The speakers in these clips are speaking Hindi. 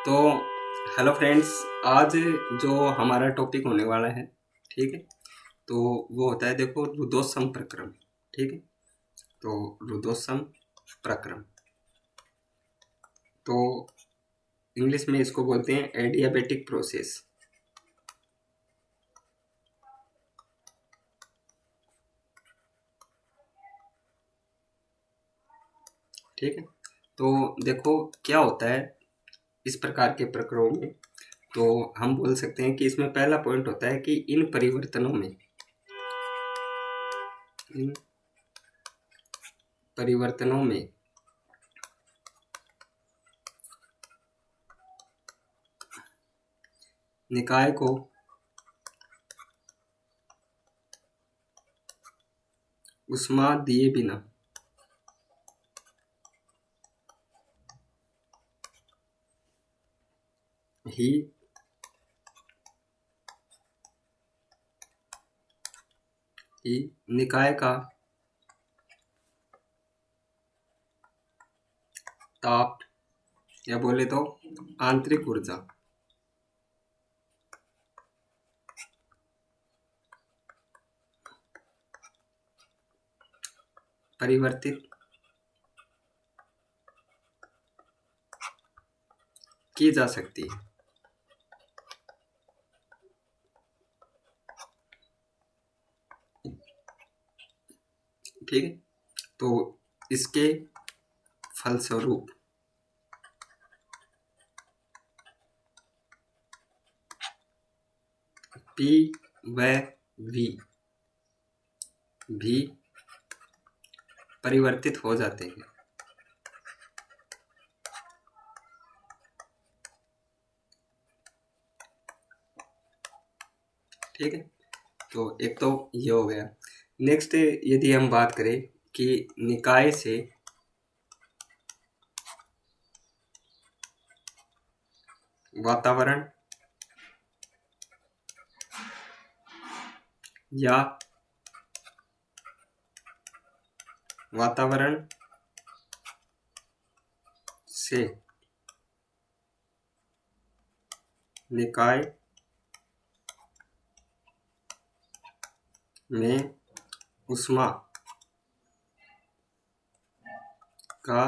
तो हेलो फ्रेंड्स। आज जो हमारा टॉपिक होने वाला है, ठीक है, तो वो होता है, देखो, रुदोत्सम प्रक्रम। ठीक है, तो रुदोत्सम प्रक्रम, तो इंग्लिश में इसको बोलते हैं एडियाबेटिक प्रोसेस। ठीक है, तो देखो क्या होता है इस प्रकार के प्रक्रमों में। तो हम बोल सकते हैं कि इसमें पहला पॉइंट होता है कि इन परिवर्तनों में निकाय को उष्मा दिए बिना ही निकाय का ताप, या बोले तो आंतरिक ऊर्जा, परिवर्तित की जा सकती है। ठीक है, तो इसके फलस्वरूप पी व वी भी परिवर्तित हो जाते हैं। ठीक है, तो एक तो ये हो गया। नेक्स्ट, यदि हम बात करें कि निकाय से वातावरण या वातावरण से निकाय में उष्मा का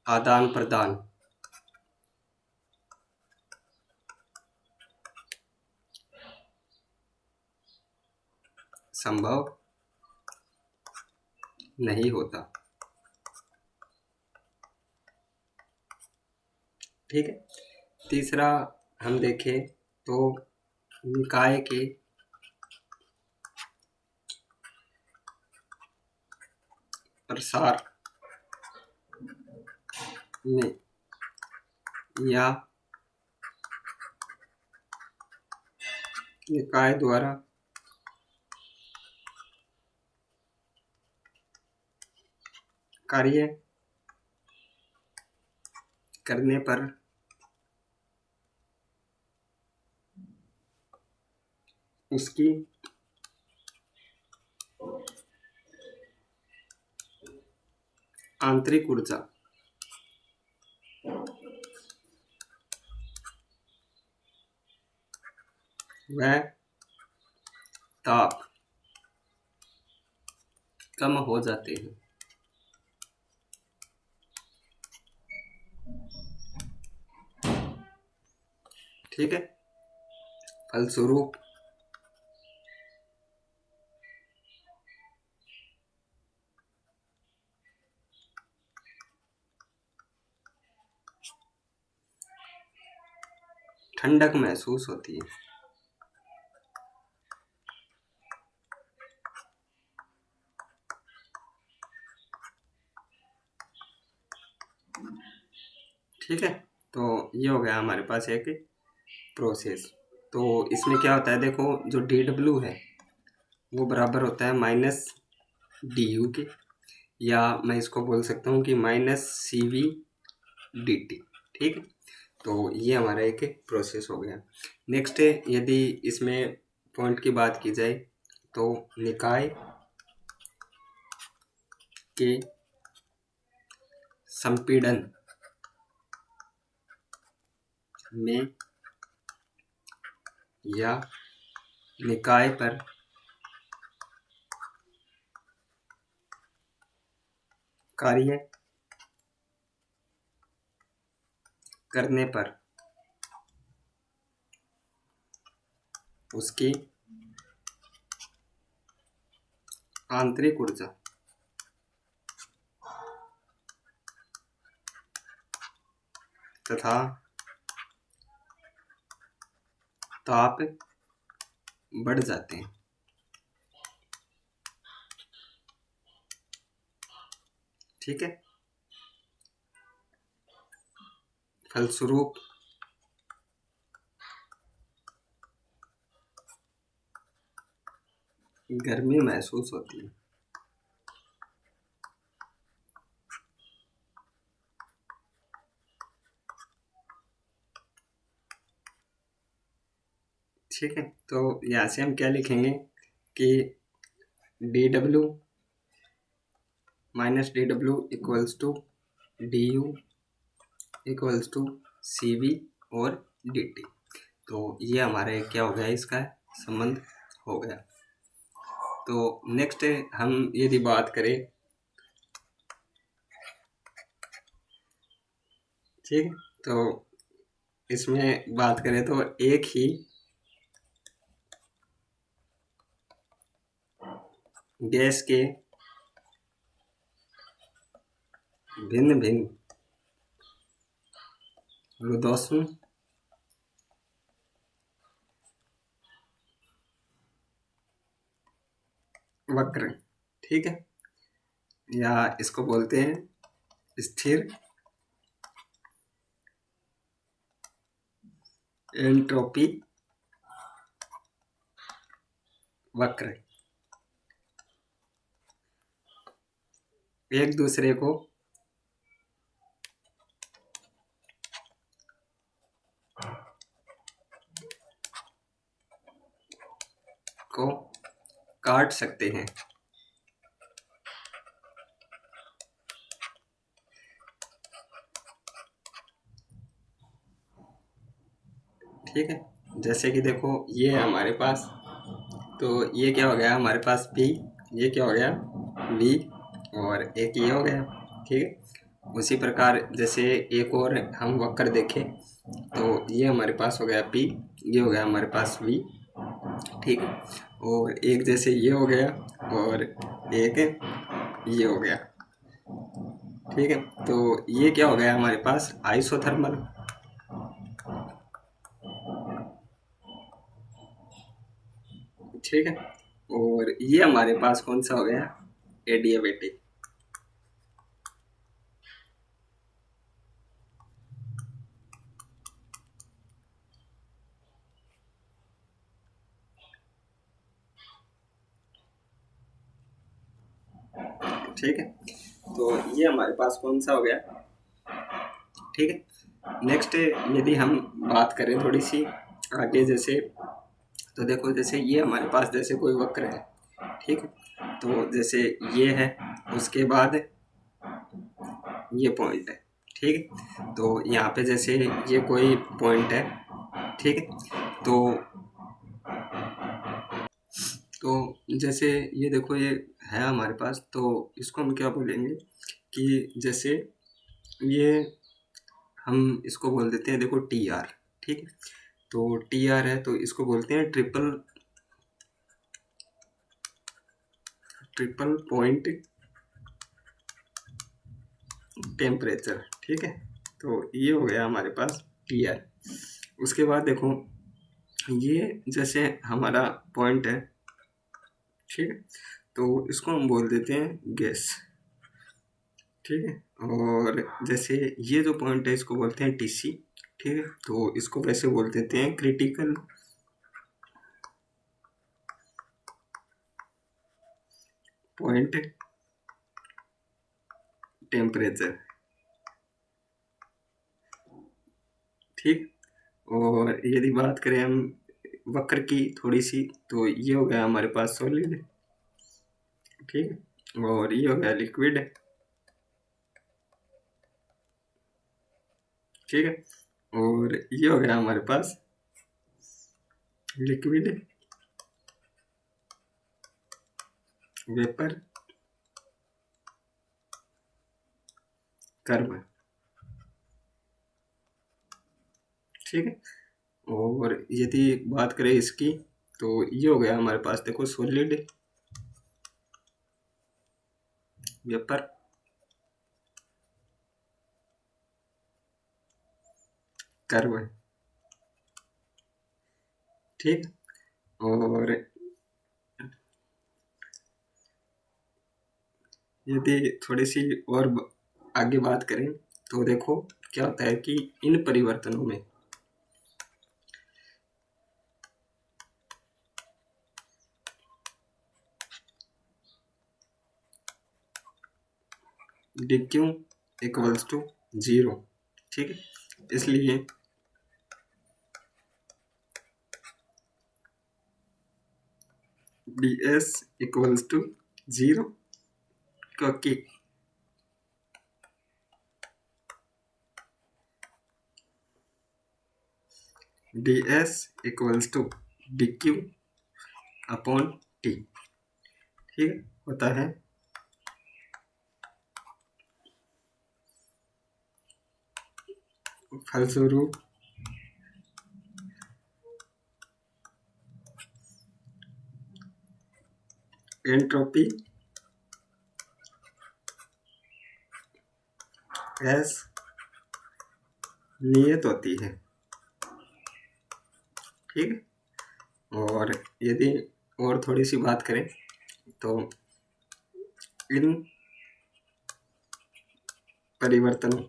आदान प्रदान संभव नहीं होता। ठीक है, तीसरा हम देखें तो निकाय के प्रसार में या निकाय द्वारा कार्य करने पर उसकी आंतरिक ऊर्जा व ताप कम हो जाते हैं। ठीक है, फलस्वरूप ठंडक महसूस होती है। ठीक है, तो ये हो गया हमारे पास एक प्रोसेस। तो इसमें क्या होता है, देखो, जो डी डब्ल्यू है वो बराबर होता है माइनस डी यू के, या मैं इसको बोल सकता हूँ कि minus C V D T. ठीक है, तो ये हमारा एक प्रोसेस हो गया। नेक्स्ट, यदि इसमें पॉइंट की बात की जाए तो निकाय के संपीड़न में या निकाय पर कार्य करने पर उसकी आंतरिक ऊर्जा तथा ताप बढ़ जाते हैं। ठीक है, फलस्वरूप गर्मी महसूस होती है। ठीक है, तो यहाँ से हम क्या लिखेंगे कि dW minus dW equals to du equals to CV और dt। तो ये हमारे क्या हो गया, इसका संबंध हो गया। तो नेक्स्ट हम यदि बात करें, ठीक है, तो इसमें बात करें तो एक ही गैस के भिन्न भिन्न रुद्धोष्म वक्र, ठीक है, या इसको बोलते हैं स्थिर एंट्रोपी वक्र, एक दूसरे को काट सकते हैं। ठीक है, जैसे कि देखो ये है हमारे पास, तो ये क्या हो गया हमारे पास P, ये क्या हो गया V, और एक ये हो गया। ठीक है, उसी प्रकार जैसे एक और हम वक्र देखें तो ये हमारे पास हो गया P, ये हो गया हमारे पास V। ठीक है, और एक जैसे ये हो गया और एक ये हो गया। ठीक है, तो ये क्या हो गया हमारे पास आइसोथर्मल। ठीक है, और ये हमारे पास कौन सा हो गया एडियाबेटिक। ठीक है, तो ये हमारे पास कौन सा हो गया। ठीक है, नेक्स्ट यदि हम बात करें थोड़ी सी आगे, जैसे तो देखो जैसे ये हमारे पास जैसे कोई वक्र है। ठीक है, तो जैसे ये है, उसके बाद ये पॉइंट है। ठीक है, तो यहाँ पे जैसे ये कोई पॉइंट है। ठीक है, तो जैसे ये देखो ये है हमारे पास, तो इसको हम क्या बोलेंगे कि जैसे ये हम इसको बोल देते हैं, देखो TR। ठीक है, तो TR है तो इसको बोलते हैं ट्रिपल पॉइंट टेम्परेचर। ठीक है, तो ये हो गया हमारे पास TR। उसके बाद देखो ये जैसे हमारा पॉइंट है। ठीक है, तो इसको हम बोल देते हैं गैस। ठीक है, और जैसे ये जो पॉइंट है इसको बोलते हैं TC। ठीक है, तो इसको वैसे बोल देते हैं क्रिटिकल पॉइंट टेम्परेचर। ठीक, और यदि बात करें हम वक्र की थोड़ी सी, तो ये हो गया हमारे पास सॉलिड। ठीक है, और ये हो गया लिक्विड। ठीक है, और ये हो गया हमारे पास लिक्विड, वेपर, कर्व। ठीक है। और यदि बात करें इसकी, तो ये हो गया हमारे पास, देखो सॉलिड, वेपर, कर्व। ठीक। और यदि थोड़ी सी और आगे बात करें, तो देखो क्या होता है कि इन परिवर्तनों में dq इक्वल्स टू 0। ठीक है। इसलिए ds इक्वल्स टू 0, क्योंकि ds equals to dq upon t। ठीक है, होता है फलस्वरूप एंट्रोपी एस नियत होती है। ठीक है। और यदि और थोड़ी सी बात करें, तो इन परिवर्तनों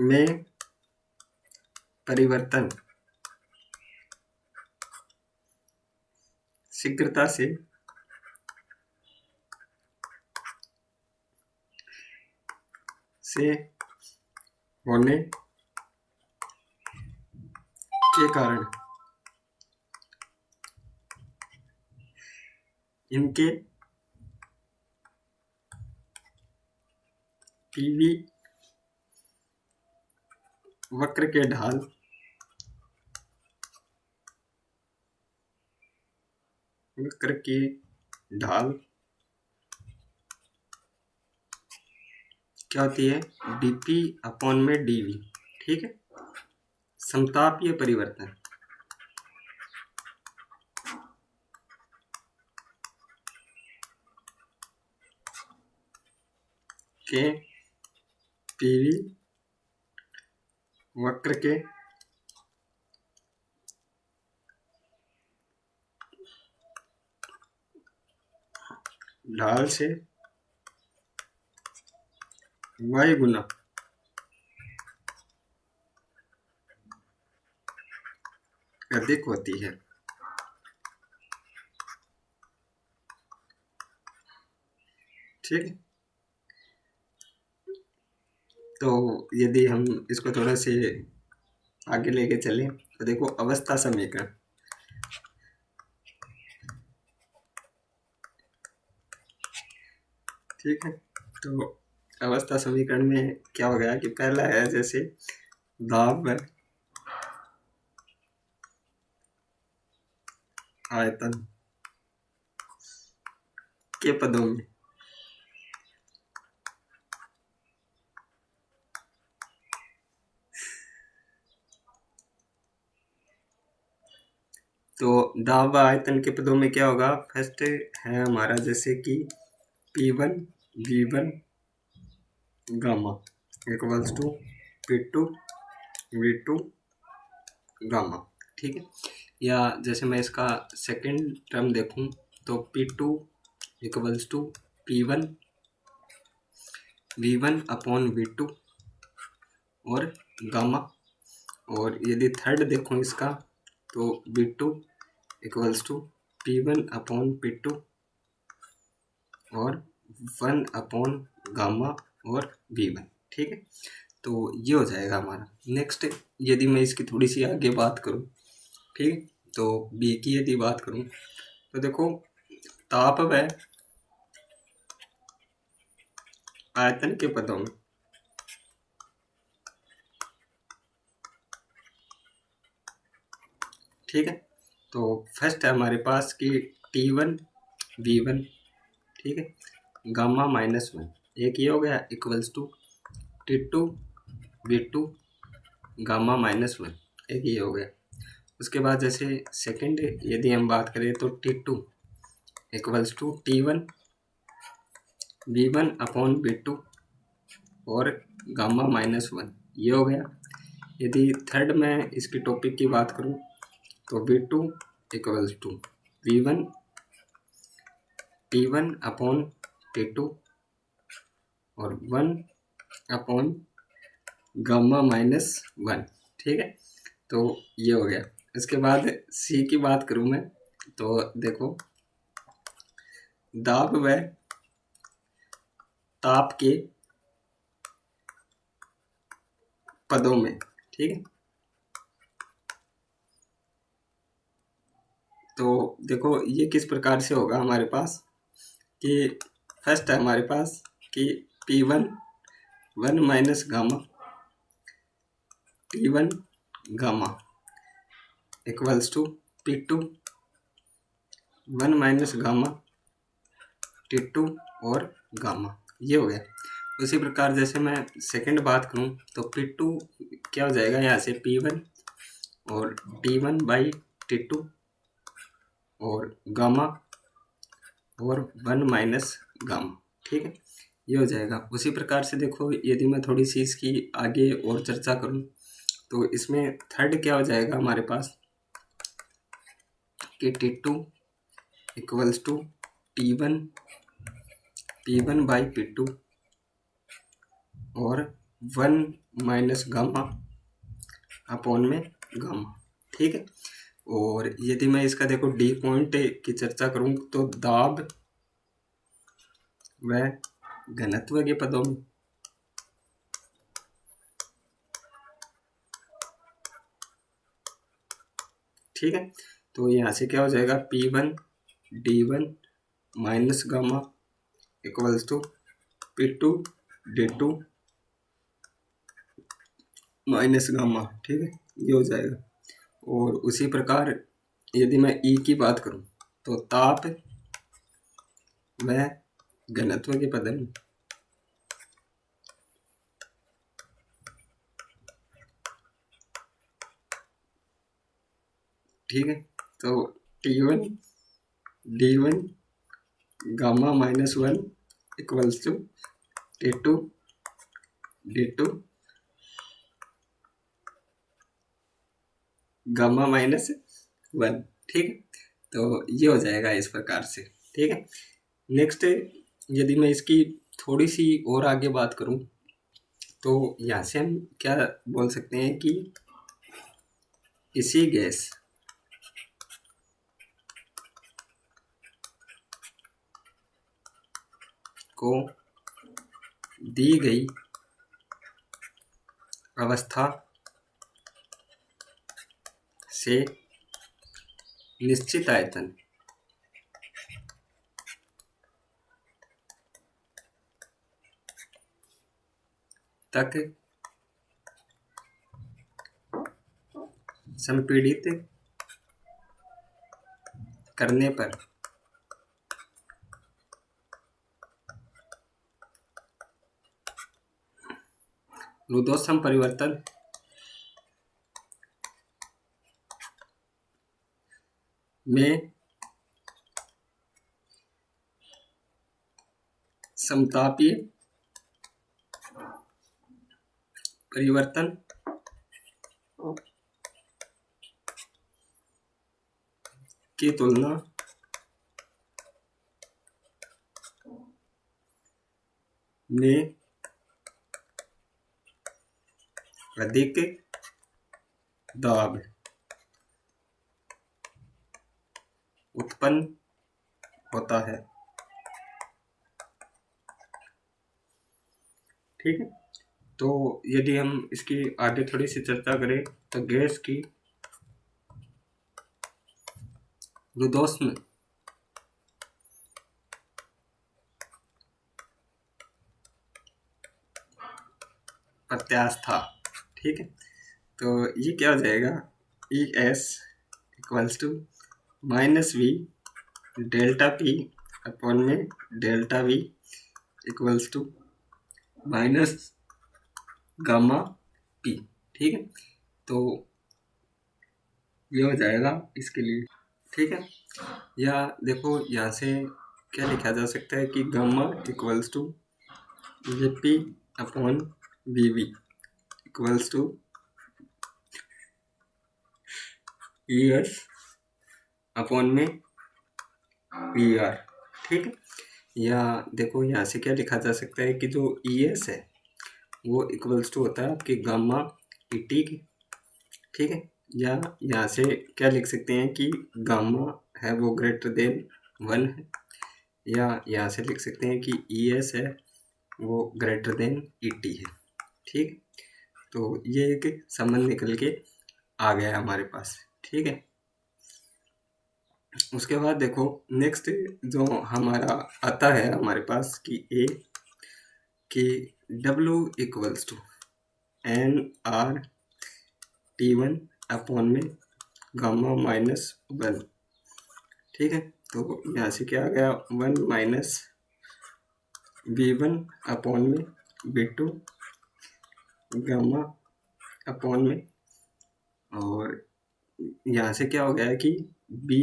में परिवर्तन शीघ्रता से होने के कारण इनके पीवी वक्र के ढाल की ढाल क्या होती है, dp अपॉन में dv। ठीक है। समतापीय परिवर्तन के पीवी वक्र के ढाल से y गुना अधिक होती है। ठीक है। तो यदि हम इसको थोड़ा से आगे लेके चलें, तो देखो अवस्था समीकरण। ठीक है। तो अवस्था समीकरण में क्या हो गया कि पहला है जैसे दाब आयतन के पदों में तो दाब आयतन के पदों में क्या होगा, फर्स्ट है हमारा जैसे कि P1 V1 gamma equals to P2 V2 gamma. ठीक है। या जैसे मैं इसका सेकंड टर्म देखूं, तो P2 equals to P1 V1 upon V2 और गामा। और यदि थर्ड देखूं इसका, तो V2 equals to P1 upon P2 और 1 अपॉन गामा और V1। ठीक है। तो ये हो जाएगा हमारा। नेक्स्ट यदि मैं इसकी थोड़ी सी आगे बात करूं, ठीक है, तो बी की यदि बात करूं, तो देखो ताप व आयतन के पदों में ठीक है। तो फर्स्ट है हमारे पास कि T1 V1, ठीक है, गामा -1, एक ये हो गया, equals to T2 V2 gamma -1, एक ये हो गया। उसके बाद जैसे सेकंड यदि हम बात करें तो T2 equals to T1 V1 upon V2 और गामा -1, ये हो गया। यदि थर्ड में इसकी टॉपिक की बात करूं तो V2 equals to V1 T1 upon T2 और 1 अपॉन गामा -1, ठीक है। तो ये हो गया। इसके बाद सी की बात करूं मैं तो देखो, दाब व ताप के पदों में, ठीक है। तो देखो ये किस प्रकार से होगा हमारे पास कि फर्स्ट है हमारे पास कि P1 1 minus gamma T1 gamma equals to P2 1 minus gamma T2 और गामा, ये हो गया। उसी प्रकार जैसे मैं सेकंड बात करूं तो P2 क्या हो जाएगा, यहाँ से P1 और T1 बाई T2 और गामा और 1 माइनस गामा, ठीक है, ये हो जाएगा। उसी प्रकार से देखो यदि मैं थोड़ी सी इसकी आगे और चर्चा करूं तो इसमें थर्ड क्या हो जाएगा हमारे पास कि T2 equals to P1 by P2 और 1 माइनस गामा अपॉन में गामा, ठीक है। और यदि मैं इसका देखो डी पॉइंट की चर्चा करूं तो दाब व घनत्व के पदों में, ठीक है। तो यहाँ से क्या हो जाएगा P1 D1 minus gamma equals to P2 D2 minus gamma, ठीक है, ये हो जाएगा। और उसी प्रकार यदि मैं ई की बात करूं तो ताप व घनत्व के पद में, ठीक है। तो T1 D1 gamma -1 equals to T2 D2 gamma -1, ठीक है। तो ये हो जाएगा इस प्रकार से, ठीक है। नेक्स्ट यदि मैं इसकी थोड़ी सी और आगे बात करूं तो यहाँ से हम क्या बोल सकते हैं कि इसी गैस को दी गई अवस्था से निश्चित आयतन तक संपीड़ित करने पर रुदोष्म परिवर्तन में समतापीय परिवर्तन की तुलना में अधिक दाब उत्पन्न होता है, ठीक है। तो यदि हम इसकी आगे थोड़ी सी चर्चा करें तो गैस की रुदोष्म प्रत्यास्था, ठीक है। तो ये क्या हो जाएगा ES equals to minus V delta P upon में delta V equals to minus gamma P. ठीक है, तो ये हो जाएगा इसके लिए। ठीक है, या देखो यहाँ से क्या लिखा जा सकता है कि गामा इक्वल्स टू ये P upon V V equals to E S upon में पी आर। ठीक है, या देखो यहाँ से क्या लिखा जा सकता है कि जो ई एस है वो इक्वल्स टू होता है आपके गामा ई टी के। ठीक है, या यहाँ से क्या लिख सकते हैं कि गामा है वो ग्रेटर देन 1 है, या यहाँ से लिख सकते हैं कि ई एस है वो ग्रेटर देन ई टी है। ठीक, तो ये एक संबंध निकल के आ गया हमारे पास। ठीक है, उसके बाद देखो नेक्स्ट जो हमारा आता है हमारे पास कि ए कि W equals to N R T one upon में गामा माइनस 1। ठीक है, तो यहाँ से क्या आ गया 1 माइनस V1 अपॉन में V2 गामा अपॉन में, और यहाँ से क्या हो गया है कि B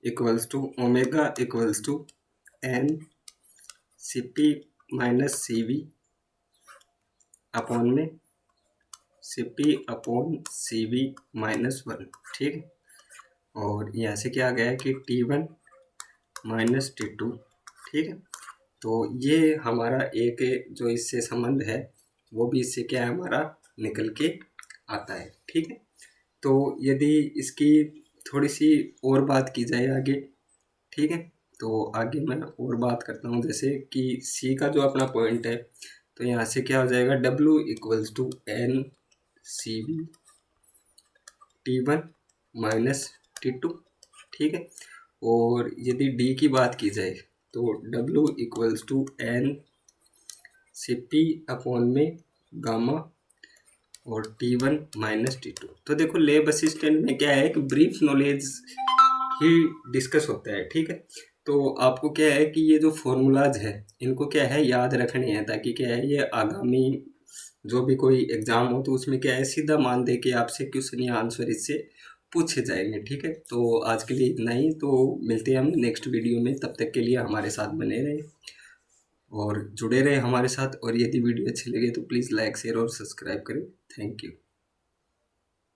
equals to omega equals to N C P minus C V upon में C P upon C V minus 1। ठीक है, और यहाँ से क्या आ गया है कि T1 माइनस T2। ठीक है, तो ये हमारा एक जो इससे संबंध है वो भी इससे क्या है हमारा निकल के आता है। ठीक है, तो यदि इसकी थोड़ी सी और बात की जाए आगे, ठीक है, तो आगे मैं और बात करता हूँ। जैसे कि सी का जो अपना पॉइंट है, तो यहाँ से क्या हो जाएगा W equals to N C B T1 minus T2। ठीक है, और यदि D की बात की जाए तो W equals to N C P upon में गामा और T1 माइनस T2। तो देखो लैब असिस्टेंट में क्या है कि ब्रीफ नॉलेज ही डिस्कस होता है। ठीक है, तो आपको क्या है कि ये जो फॉर्मूलाज है इनको क्या है याद रखने हैं, ताकि क्या है ये आगामी जो भी कोई एग्जाम हो तो उसमें क्या है सीधा मान दे के आपसे क्वेश्चन या आंसर इससे पूछे जाएंगे। ठीक है, तो आज के लिए इतना ही, तो मिलते हैं हम नेक्स्ट वीडियो में। तब तक के लिए हमारे साथ बने रहे और जुड़े रहे हमारे साथ, और यदि वीडियो अच्छी लगे तो प्लीज़ लाइक शेयर और सब्सक्राइब करें। Thank you.